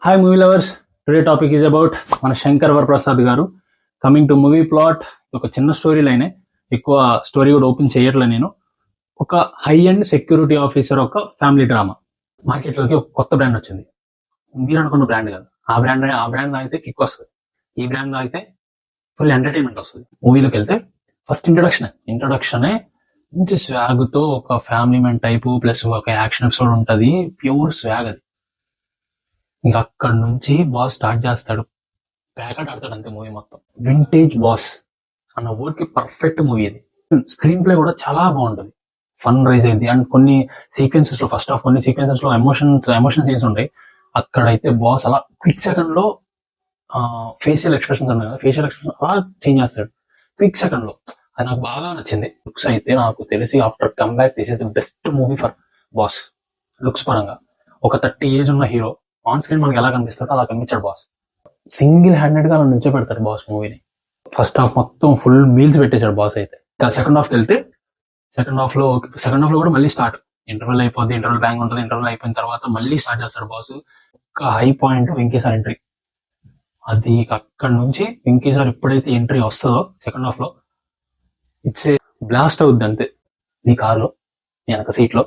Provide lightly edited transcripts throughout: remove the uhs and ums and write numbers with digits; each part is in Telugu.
Hi movie lovers, today topic is about మన శంకర్ వరప్రసాద్ గారు. Coming to movie plot. ఒక చిన్న స్టోరీ లైనే, ఎక్కువ స్టోరీ కూడా ఓపెన్ చేయట్లే నేను. ఒక హై అండ్ సెక్యూరిటీ ఆఫీసర్ ఒక ఫ్యామిలీ డ్రామా. మార్కెట్లోకి ఒక కొత్త బ్రాండ్ వచ్చింది. మీరు అనుకున్న బ్రాండ్ కాదు. ఆ బ్రాండ్ తాగితే కిక్ వస్తుంది, ఈ బ్రాండ్ తాగితే ఫుల్ ఎంటర్టైన్మెంట్ వస్తుంది. మూవీలోకి వెళ్తే ఫస్ట్ ఇంట్రొడక్షనే మంచి స్వాగ్తో ఒక ఫ్యామిలీ మ్యాన్ టైపు ప్లస్ ఒక యాక్షన్ ఎపిసోడ్ ఉంటుంది. ప్యూర్ స్వాగ్ అది. ఇంకా అక్కడ నుంచి బాస్ స్టార్ట్ చేస్తాడు, ప్యాకెట్ ఆడతాడు అంతే మూవీ మొత్తం. వింటేజ్ బాస్ అన్న వర్డ్ కి పర్ఫెక్ట్ మూవీ ఇది. స్క్రీన్ ప్లే కూడా చాలా బాగుంటుంది, ఫన్ రైజ్ అయింది. అండ్ కొన్ని సీక్వెన్సెస్ లో ఫస్ట్ హాఫ్ కొన్ని సీక్వెన్సెస్ లో ఎమోషన్ సీన్స్ ఉంటాయి. అక్కడైతే బాస్ అలా క్విక్ సెకండ్ లో ఫేషియల్ ఎక్స్ప్రెషన్స్ ఉన్నాయి కదా, ఫేషియల్ ఎక్స్ప్రెషన్ అలా చేంజ్ చేస్తాడు క్విక్ సెకండ్ లో. అది నాకు బాగా నచ్చింది. లుక్స్ అయితే నాకు తెలిసి after come back this is the best movie for boss. Looks పరంగా ఒక 30 ఏజ్ ఉన్న హీరో ఆన్ స్క్రీన్ మనకి ఎలా కనిపిస్తాడో అలా కనిపించాడు బాస్. సింగిల్ హ్యాండెడ్ గా అలా నుంచో పెడతాడు బాస్ మూవీని. ఫస్ట్ హాఫ్ మొత్తం ఫుల్ మీల్స్ పెట్టేశాడు బాస్ అయితే. సెకండ్ హాఫ్ వెళ్తే సెకండ్ హాఫ్ లో కూడా మళ్ళీ స్టార్ట్. ఇంటర్వెల్ అయిపోద్ది, ఇంటర్వెల్ బ్యాంక్ ఉంటుంది. ఇంటర్వెల్ అయిపోయిన తర్వాత మళ్ళీ స్టార్ట్ చేస్తాడు బాస్. ఒక high point Venky sir entry. అది అక్కడ నుంచి వెంకీ సార్ ఎప్పుడైతే ఎంట్రీ వస్తుందో సెకండ్ హాఫ్ లో, ఇట్స్ ఏ బ్లాస్ట్ అవుద్ది అంతే. నీ కార్లో, నీ వెనక సీట్ లో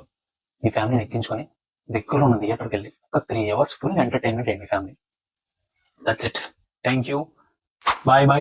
మీ ఫ్యామిలీని ఎక్కించుకొని దగ్గరలో ఉన్న థియేటర్కి వెళ్ళి ఒక 3 hours ఫుల్ ఎంటర్టైన్మెంట్ అయింది family. That's it. Thank you. Bye bye.